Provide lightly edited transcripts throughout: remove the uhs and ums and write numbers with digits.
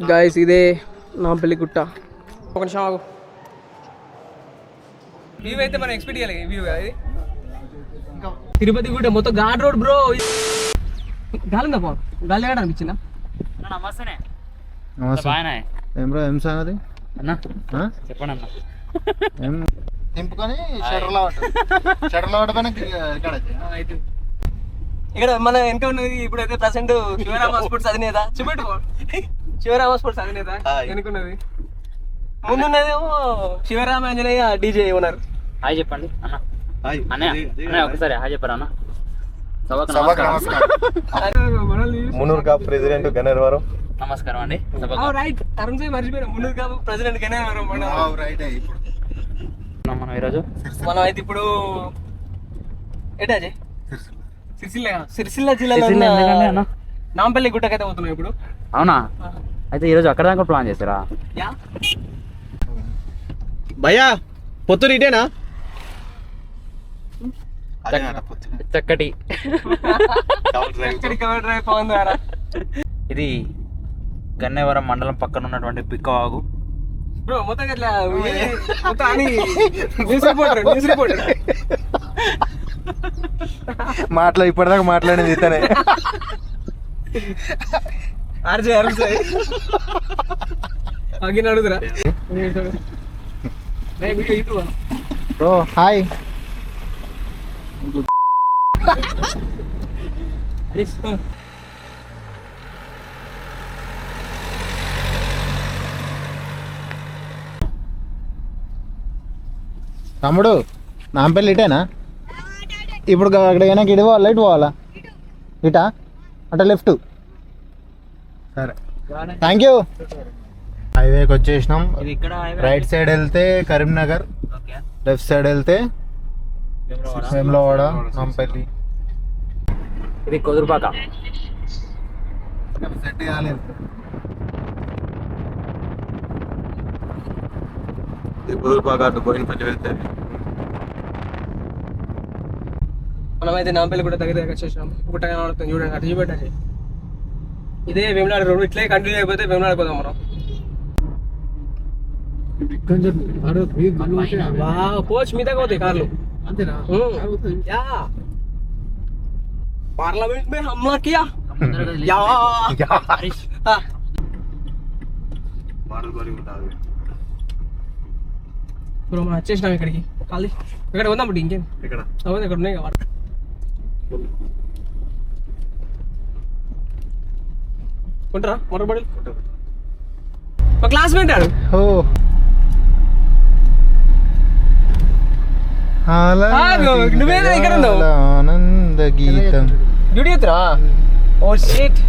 Guys ఇదే నాంపల్లి గుట్ట. ఒక నిమిషం ఆగు. వ్యూ అయితే మనం ఎక్స్పెక్ట్ చేయాలి. వ్యూ ఇది తిరుపతి గుట్ట మొత్తం ఘాట్ రోడ్ బ్రో. గాలిందా పో గాలి ఎక్కడ అనిపించిందా? నమస్తే. ఏం బ్రో ఏం సంగతి అన్న చెప్పండి అన్న. నింపుకొని షటర్లో పడిపోయిన ఇక్కడ మన వెనక ఉన్నది ఇప్పుడైతే ప్రెసెంట్ శివరామ స్పోర్ట్స్ అధినేత చూపెట్టుకో. శివరామ స్పోర్ట్స్ అధినేత వెనుకున్నది. ముందున్నది ఏమో శివరామ ఆంజనేయ డీజే ఉన్నారు. హాయ్ చెప్పండి అన్న. అన్నయ్య ఒకసారి హాయ్ చెప్పారు అన్న. Munur cap president Ganneravaram. నమస్కారం అండి. రైట్ అరుణ్ సాయి మర్చిపోయినా. మున్నూరు కాపు ప్రెసిడెంట్ గన్నేరవరం. మనం ఈరోజు మనం అయితే ఇప్పుడు ఏంటది సిరిసిల్ల జిల్లాలో నాంపల్లి గుట్టకైతే పోతున్నాం ఇప్పుడు. అవునా? అయితే ఈరోజు అక్కడ దాకా ప్లాన్ చేస్తారా? భయ్యా పొత్తు ఇటేనా? చక్కటి ఇది గన్నేవరం మండలం పక్కన ఉన్నటువంటి పిక్కవాగు. బ్రో మొత్తం అట్లా న్యూస్ రిపోర్టర్ మాట్లా ఇప్పటిదాకా మాట్లాడేది ఇతనే. అడుగురా బ్రో హాయ్. తమ్ముడు నాంపల్లి ఇటేనా? ఇప్పుడు అక్కడ ఏమైనా ఇటు పోవాలా ఇటు పోవాలా? ఇటా అంటే లెఫ్ట్. సరే థ్యాంక్ యూ. హైవేకి వచ్చేసినాం. రైట్ సైడ్ వెళ్తే కరీంనగర్, లెఫ్ట్ సైడ్ వెళ్తే వేములవాడ, నాంపల్లి. ఇది కుదురుపాక. సెట్ కాలేదు. కుదురుపాక అటు బోయినపల్లి వెళ్తే మనమైతే నాంపల్లి కూడా దగ్గర వచ్చేసాం. గుట్టగా కనబడుతుంది చూడండి. అటు చూపెట్టండి. ఇదే వేములాడ రోడ్. ఇట్లే కంటిన్యూ అయిపోతే వేములాడ పోదాం మనం. పోచ్ మీద పోతాయి కార్లు. పార్లమెంట్ మే హమ్లా కియా. బ్రో మనం వచ్చేసినాం ఇక్కడికి. ఖాళీ ఇక్కడ ఉందాం. బట్టి ఇంకేం ఇక్కడ ఉన్నాయి కదా. కొంటారా మోటార్ బాటిల్? మా క్లాస్మేట్ ఆడు. నువ్వేనా ఇక్కడ ఉన్నావు? ఆనంద గీతం డ్యూటీ ఎత్తురా. Oh shit.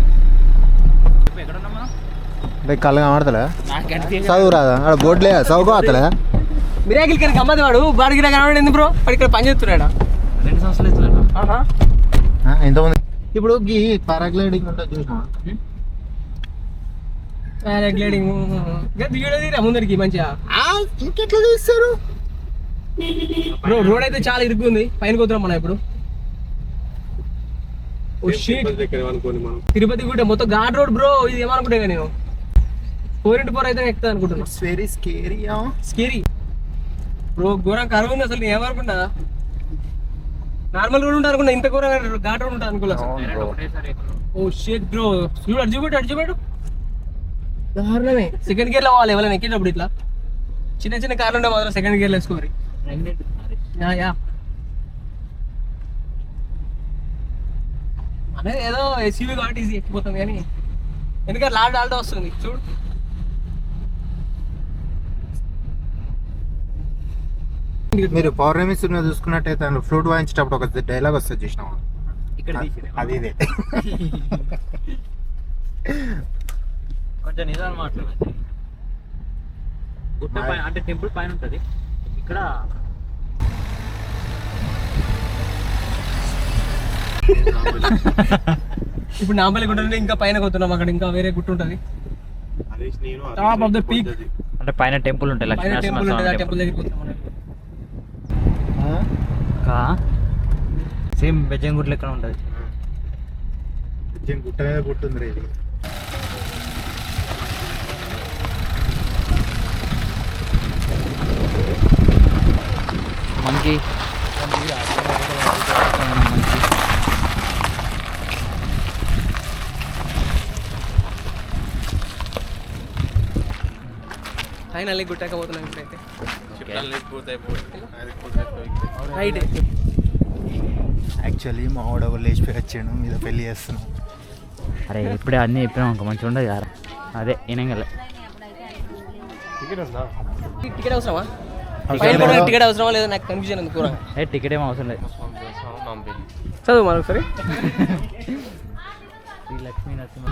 కళ్ళు కనబడతలే? చదువు రాదా? అక్కడ బోర్డు లేదా? చదువుకో అతలే. మిరాకిల్ కానీ గమ్మది వాడు బాడికి కనబడి ఎందుకు బ్రో? వాడు ఇక్కడ పని చేస్తున్నాడా? 2 సంవత్సరాలు అవుతున్నా. ఎంతమంది ఇప్పుడు ఈ పారాగ్లైడింగ్ ఉంటుంది చూసినా? పారాగ్లైడింగ్ దిగడదిరా ముందరికి మంచిగా. ఇంకెట్లా తీస్తారు బ్రో? రోడ్ అయితే చాలా ఇరుక్కుంది. పైన పోతున్నాం మనం ఇప్పుడు. తిరుపతి గుట్ట మొత్తం ఘాట్ రోడ్ బ్రో. ఇది ఏమనుకుంటా నేను 4x4 అయితే ఎక్కుతా అనుకుంటున్నా. Very scary bro. ఘోరం కరువు ఉంది అసలు. నేను ఏమనుకున్నా నార్మల్ రోడ్ ఉంటా అనుకున్నా. ఇంత ఘోరంగా ఘాట్ రోడ్ ఉంటా అనుకోలే. Oh shit bro. చూడు అడ్జుపెట్టు. దారుణమే. సెకండ్ గేర్ లో పోవాలి ఎవరైనా ఎక్కేటప్పుడు. ఇట్లా చిన్న కార్లు ఉంటే మాత్రం సెకండ్ గేర్ లో వేసుకోవాలి. అనేది ఏదో ఎస్యూవీ కాబట్టి ఈజీ ఎక్కిపోతుంది కానీ ఎందుకంటే లాల్టో వస్తుంది చూడు. మీరు పౌర్ణమి సినిమా చూసుకున్నట్టయితే అందులో ఫ్లూట్ వాయించేటప్పుడు ఒక డైలాగ్ వస్తుంది చూసినావా? అది ఇదే. కొంచెం నిజాలు మాట్లాడాలి. గుట్ట పైన అంటే టెంపుల్ పైన ఉంటుంది. ఇక్కడ ఇప్పుడు నాంపల్లి గుట్ట నుండి ఇంకా పైన పోతున్నాం. అక్కడ ఇంకా వేరే గుట్ట ఉంటుంది. టాప్ ఆఫ్ ద పీక్ అంటే పైన టెంపుల్ ఉంటుంది. లక్ష్మీ టెంపుల్ ఉంటుంది. ఆ టెంపుల్ దగ్గరికి పోతున్నాం. సేమ్ బెజ్జంగుట్ లెక్క ఉంటుంది. గుట్ట మీద గుట్టుంది. ఫైనల్లీ గుట్టకపోతున్నాం ఇప్పుడైతే రైట్. యాక్చువల్లీ మా వాడు ఎవరు లేచిపోయి వచ్చాడు మీద పెళ్లి చేస్తున్నాం. అరే ఇప్పుడే అన్నీ చెప్పినాం ఇంకా మంచిగా ఉండదు కదా. అదే ఈనంగల్ టికెట్ అవసరమా? టికెట్ అవసరమా లేదా నాకు కన్ఫ్యూజన్ ఉంది కూర. టికెట్ ఏం అవసరం లేదు. చదువు మనం ఒకసారి. శ్రీ లక్ష్మీ నరసింహ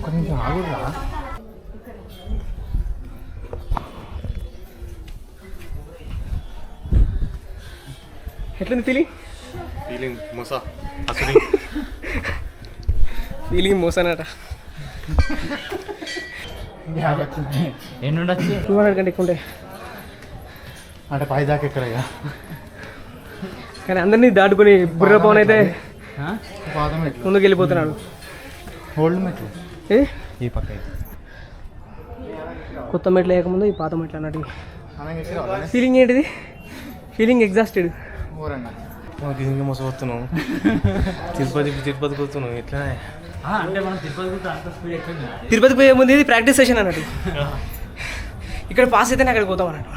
కొంచెం ఆగురా. ఎట్లుంది ఫీలింగ్? ఫీలింగ్ మోసానట. ఎన్ని ఉండొచ్చు? 200 కంటే ఎక్కువ ఉంటాయి అంటే పై దాకా ఎక్కడ కానీ దాటుకుని బుర్ర పవన్ అయితే పాదం ఎట్లు ముందుకు వెళ్ళిపోతున్నాడు. ఓల్డ్ మెట్లు ఈ పక్క కొత్త మెట్లు వేయకముందు ఈ పాత మెట్లు అన్నట్టు. ఫీలింగ్ ఏంటిది? Feeling exhausted. ఇంకా మోసపోతున్నాం. తిరుపతికి వస్తున్నాం. ఎట్లా అంటే మనం తిరుపతికి పోయే ముందు ఇది ప్రాక్టీస్ సెషన్ అన్నట్టు. ఇక్కడ పాస్ అయితేనే అక్కడికి పోతాం అన్నట్టు.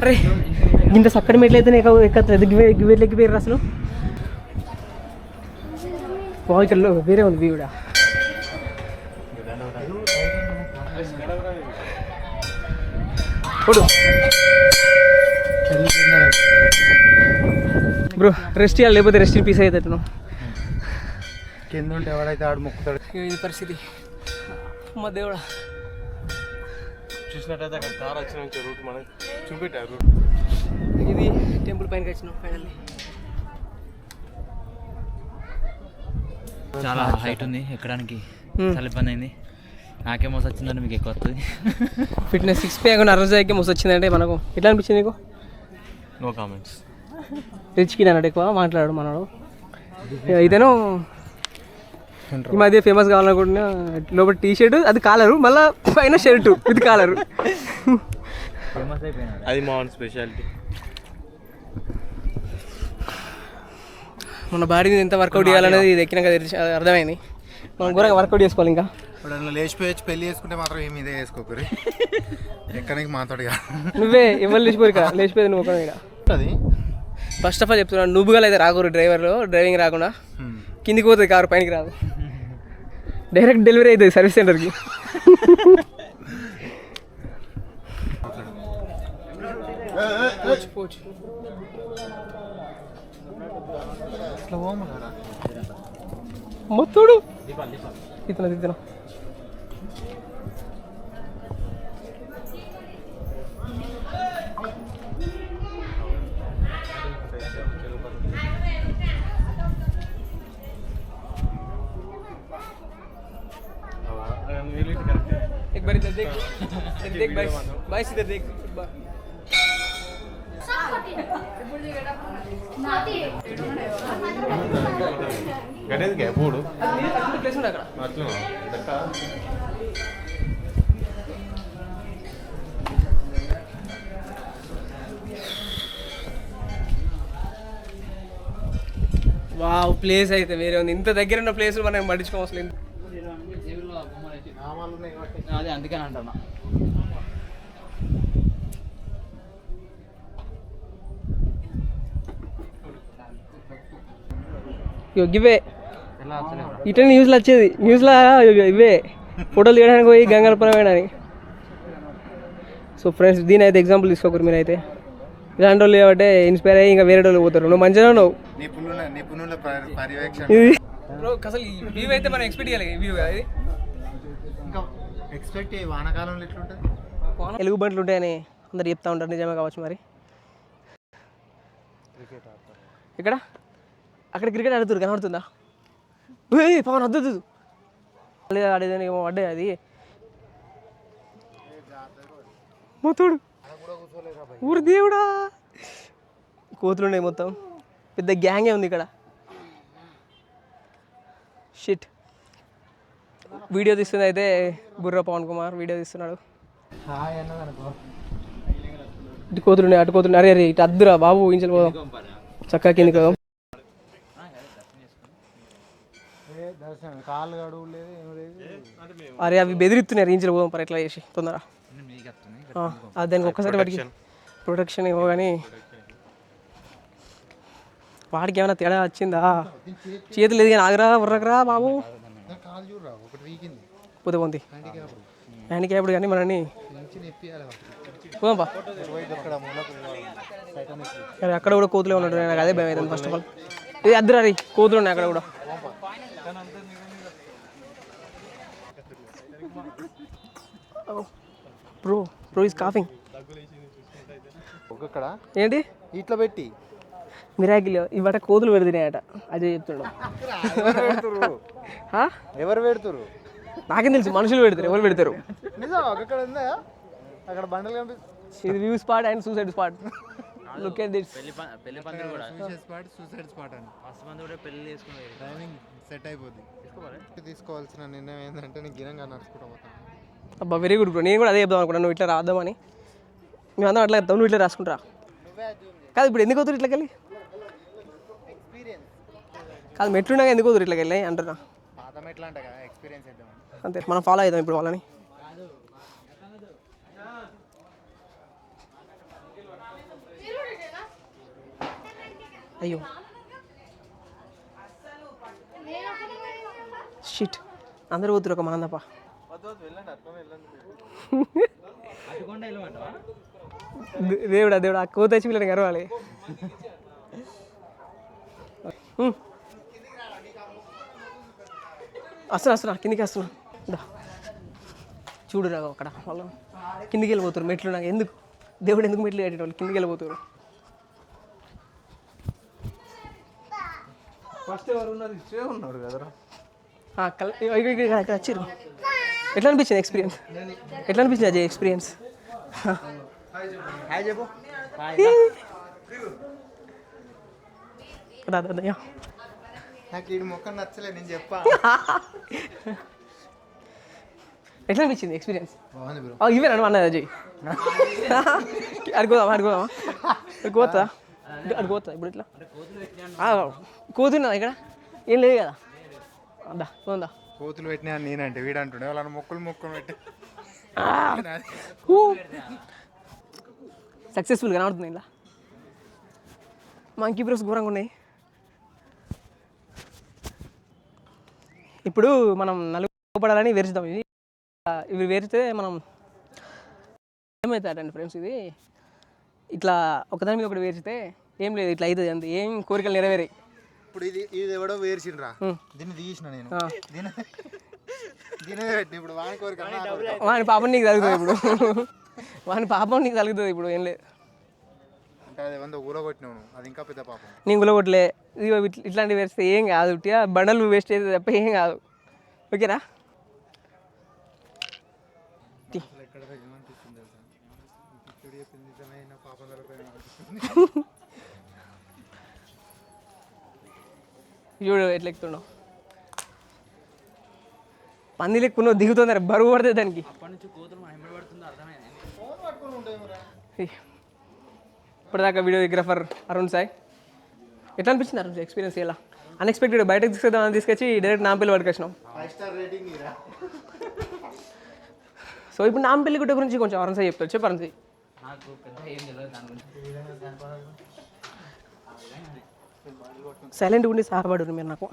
అరే ఇంత చక్కటి మెట్లు అయితే ఎక్కిపోయారు అసలు. ఇక్కడ వేరే ఉంది వ్యూ కూడా. బ్రో రెస్ట్ ఇవ్వాలి, లేకపోతే రెస్ట్ ఇన్ పీస్ అవుతాను. కింద ఉంటే ఎవడైతే ఆడు మొక్కుతాడు. ఇది పరిస్థితి. మా దేవుడా చూసినట్టయితే అక్కడ కార్ వచ్చిన రూట్ మనకి చూపెట్టారు. ఇది టెంపుల్ పైనకి వచ్చినాం ఫైనల్లీ. చాలా హైట్ ఉంది ఎక్కడానికి, చాలా ఇబ్బంది అయింది. నాకే మోసం వచ్చిందంటే మీకు ఎక్కువ వస్తుంది. ఫిట్నెస్ 6 ప్యాక్ అరవైకి మోసం వచ్చిందంటే మనకు ఎట్లా అనిపించింది నీకు? No comments. రిచ్ కిడ్ అన్నాడు, ఎక్కువ మాట్లాడు మనడు. అయితేనో ఈ మధ్య ఫేమస్ కావాలనుకుంటున్నా. లోపల టీ షర్ట్ అది కాలరు, మళ్ళీ పైన షర్టు ఇది కాలరు. ఫేమస్ అయిపోయినా అది మా స్పెషాలిటీ. మన బాడీ మీద ఎంత వర్కౌట్ చేయాలనేది ఇది ఎక్కినాక అర్థమైంది. మనం ఘోరంగా వర్కౌట్ చేసుకోవాలి. ఇంకా ఇప్పుడు లేచిపోయి వచ్చి పెళ్లి చేసుకుంటే మాత్రం ఏమి ఇదే వేసుకోకరి. ఎక్కడికి మాట్లాడు నువ్వే ఎవరు లేచిపోయి ఇక్కడ లేచిపోయేది నువ్వు ఒక. అది ఫస్ట్ ఆఫ్ ఆల్ చెప్తున్నాను, నువ్వుగా అయితే రాకూరు డ్రైవింగ్ రాకుండా. కిందికి పోతుంది కారు, పైనకి రాదు. డైరెక్ట్ డెలివరీ అవుతుంది సర్వీస్ సెంటర్కి. మొత్తోడు ఇతను एक बार इधर देख, देख भाई, भाई इधर देख. గణేష్ గ్యాపూడు ప్లేస్ ఉంది అక్కడ. అట్లా వావ్ ప్లేస్ అయితే వేరే ఉంది. ఇంత దగ్గర ఉన్న ప్లేస్ మనం పట్టించుకోవాల్సి లేదు. అదే అందుకని అంటున్నా. ఇవే ఇట్లా న్యూస్లో వచ్చేది. న్యూస్లో ఇవే ఫోటోలు తీయడానికి పోయి గంగలపురం వేయడానికి. సో ఫ్రెండ్స్ దీని అయితే ఎగ్జాంపుల్ తీసుకోకరు మీరైతే. ఇలాంటి వాళ్ళు కాబట్టి ఇన్స్పైర్ అయ్యి ఇంకా వేరే వాళ్ళు పోతారు. నువ్వు మంచిగా ఉన్నావు. ఇది అసలు వ్యూ అయితే మనం ఎక్స్పెక్ట్ చేయాలి. వ్యూ ఇది ఎక్స్పెక్ట్ వానాకాలంలో ఎట్లుంటుంది? ఎలుగు బంట్లు ఉంటాయని అందరు చెప్తా ఉంటారు. నిజమే కావచ్చు మరి. ఇక్కడ అక్కడ క్రికెట్ ఆడుతురు కనబడుతుందా? పవన్ వద్దు ఆడేదని ఏమో పడ్డాయి. అది మొత్తోడు ఊరు దేవుడా. కోతులు ఉన్నాయి మొత్తం, పెద్ద గ్యాంగే ఉంది ఇక్కడ. షిట్. వీడియో తీస్తుంది అయితే బుర్ర పవన్ కుమార్ వీడియో తీస్తున్నాడు. హాయ్ అన్నది అనుకో. ఇటు కోతులున్నాయి అటు కోతులు. అరే అరే ఇటు అద్దురా బాబు ఇంచలు పోదాం చక్కగా కిందికి పోదాం. కాళ్ళు గడువు లేదు ఏం లేదు. అరే అవి బెదిరిస్తున్నాయి ఇంచలు పోదాం పర్ ఎట్లా చేసి తొందర అది దానికి ఒక్కసారి వాటికి ప్రొటెక్షన్ ఏమో కానీ వాడికి ఏమైనా తేడా వచ్చిందా? చేతులు లేదు కానీ ఆగరా ఉర్రకరా బాబు. కాలు చూడరా ఒకటి వీకింది పోతే పోంది హ్యాండిక్యాప్డ్ కానీ మనని పోదాంపా. అరే అక్కడ కూడా కోతులే ఉన్నట్టు నాకు అదే భయం అవుతుంది ఫస్ట్ ఆఫ్ ఆల్. ఇది అద్దరు అది కోతులు ఉన్నాయి అక్కడ కూడా. Bro bro is coughing. ఒక్కడ ఏంటి ఇట్లా పెట్టి మిరాకిల్ ఇవాట కోతులు పెడుతున్నాయట అజయ్ చెప్తున్నాడు. ఎవరు పెడుతురు? నాకేం తెలుసు మనుషులు పెడతారు ఎవరు పెడతారు. నిజం అక్కడ ఉందా? అక్కడ బండలు కనిపిస్తుంది. ఇది view spot and suicide spot. Look at this. పెళ్లి పందిరి కూడా సూసైడ్ స్పాట్ అని మస్తు మంది కూడా పెళ్లి చేసుకుని టైమింగ్ సెట్ అయిపోద్ది. తీసుకోవాల్సిన నిర్ణయం ఏంటంటే నేను గిరంగా నడుచుకుంటూ పోతాను. అబ్బా వెరీ గుడ్ బ్రో. నేను కూడా అదే చెప్దాం అనుకున్నాను నువ్వు ఇట్లా రాద్దామని. మేము అందరం అట్లా చెప్తాం నువ్వు ఇట్లా రాసుకుంటారా కాదు. ఇప్పుడు ఎందుకు అవుతారు ఇట్లకెళ్ళి? కాదు మెట్లున్నాక ఎందుకు అవుతారు ఇట్లకెళ్ళి అంటున్నా. పాత మెట్లా అంట కదా ఎక్స్పీరియన్స్ చేద్దాం అంతే మనం ఫాలో అవుతాం ఇప్పుడు వాళ్ళని. అయ్యో షిట్ అందరూ పోతురు ఒక మనం తప్ప. దేవుడా దేవుడా ఆ కోత వచ్చి వీళ్ళని గర్వాలి. వస్తున్నా కిందికి వస్తున్నా. చూడురా అక్కడ వాళ్ళు కిందికి వెళ్ళిపోతారు మెట్లు. నాకు ఎందుకు దేవుడు ఎందుకు మెట్లు కట్టేటోళ్ళు కిందికి వెళ్ళిపోతారు. ఫస్ట్ ఎవరు ఉన్నారు కదరా? ఇక్కడ వచ్చారు. ఎట్లా అనిపించింది ఎక్స్పీరియన్స్? ఎట్లా అనిపించింది అజయ్ ఎక్స్పీరియన్స్? నాకు ఈ మొక్క నచ్చలే నేను చెప్పా. ఎట్లా అనిపించింది ఎక్స్పీరియన్స్? బాగుంది బ్రో. ఇవే నన్ను అన్నది అజయ్. అడుగుదామా అడుగుతా ఇప్పుడు ఇట్లా కోతున్నా ఇక్కడ ఏం లేదు కదా. అదా పోందా కోతులు పెట్టినా నేనంటే వీడంటుండే వాళ్ళని మొక్కలు పెట్టి సక్సెస్ఫుల్ కనబడుతుంది ఇలా. మంకీ బ్రోస్ ఘోరంగా ఉన్నాయి. ఇప్పుడు మనం నలుగురు పడాలని వేర్చుదాం. ఇవి వేరితే మనం ఏమవుతాడండి ఫ్రెండ్స్, ఇది ఇట్లా ఒకదాని మీద ఒకటి వేర్చితే ఏం లేదు ఇట్లా అవుతుంది అంతే. ఏం కోరికలు నెరవేరాయి. ఇప్పుడు ఇది ఎవడో వేర్చిండ్రా, దీన్ని తీసిన నేను దీని పెట్టి ఇప్పుడు వాని కోరిక వాని పాపం నీకు తగ్గుతుంది. ఇప్పుడు వాని పాపం నీకు తగ్గుతుంది. ఇప్పుడు ఏం లేదు అంటే అది వంద ఊర కొట్టినావు, అది ఇంకా పెద్ద పాపం. నేను గులగొట్టలే. ఇదిగో ఇట్లాంటివి వేస్తే ఏం కాదు. ఉట్టిగా బండలు వేస్ట్ అయితే తప్ప ఏం కాదు. ఓకేరా? చూడు ఎట్లా ఎక్కుతున్నావు. పంది లెక్కున్నావు, దిగుతుంది, బరువు పడుతుంది దానికి. ఇప్పటిదాకా వీడియోగ్రాఫర్ అరుణ్ సాయి. ఎట్లా అనిపించింది అరుణ్ సాయి ఎక్స్పీరియన్స్? ఎలా అన్ఎక్స్పెక్టెడ్ బయటకు తీసుకొచ్చి డైరెక్ట్ నాంపల్లి పట్టుకొచ్చినాం. సో ఇప్పుడు నాంపల్లి గుట్ట గురించి కొంచెం అరుణ్ సాయి చెప్తారు. చెప్పు అరుణ్ సాయి. సైలెంట్గా ఉండి సహాయపడు మీరు నాకు.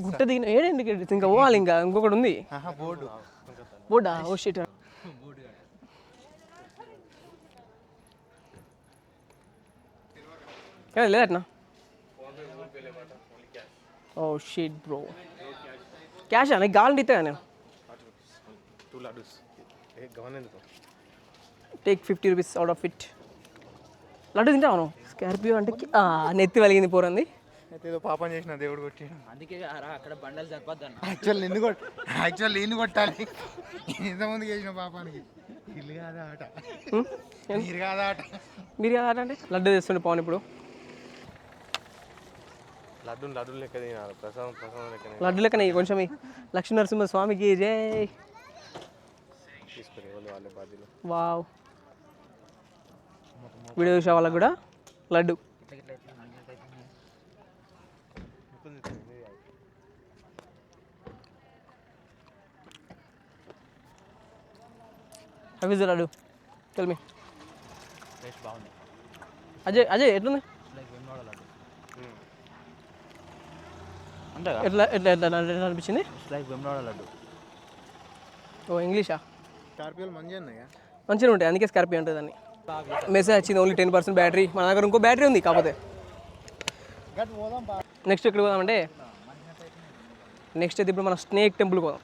గుట్ట దిగిన ఏడు ఎండ్ క్రెడిట్స్ ఇంకా పోవాలి. ఇంకా ఇంకొకటి ఉంది బోర్డా. Oh shit. లేదట్నా? Oh shit bro. క్యాష్ నీకు కావాలంటే ఇస్తా నేను. Take 50 rupees out of it. Laddu తింటాను. స్కార్పియో అంటే నెత్తి వలిగింది పోరంది. ఏదో పాపం చేసిన దేవుడు కొట్టి. అందుకే అక్కడ బండలు సరిపోద్దాను. యాక్చువల్లీ ఎన్ని కొట్టాలి? ఎంతమంది చేసిన పాపానికి? ఇల్లు కాదా ఆట, మీరు కాదా ఆట. మీరు కాదా ఆట అంటే లడ్డు తెస్తుండే పవన్. ఇప్పుడు లడ్డు లెక్క తినాలి ప్రసాదం లెక్క లడ్డు లెక్కనే కొంచెం లక్ష్మీ నరసింహ స్వామికి జై. తీసుకుని వాళ్ళ బాధ్యులు. వావ్, వీడియో చూసే వాళ్ళకి కూడా laddu. How is the laddu? Tell me. Taste బాగుంది. అజయ్ ఎట్లుంది? లైక్ వెన్నోడ లడ్డు అంతేగా? ఎట్లా ఎట్లా ఎట్లా ఎట్లా అనిపించింది? లైక్ వెన్నోడ లడ్డు. ఓ ఇంగ్లీషా? స్కార్పియోలు మంచిగా ఉన్నాయా? మంచిగా ఉంటాయి, అందుకే స్కార్పియో ఉంటుంది దాన్ని. మెసేజ్ వచ్చింది ఓన్లీ 10% బ్యాటరీ. మన దగ్గర ఇంకో బ్యాటరీ ఉంది కాకపోతే. నెక్స్ట్ ఎక్కడికి పోదామంటే నెక్స్ట్ అయితే ఇప్పుడు మన స్నేక్ టెంపుల్కి పోదాం.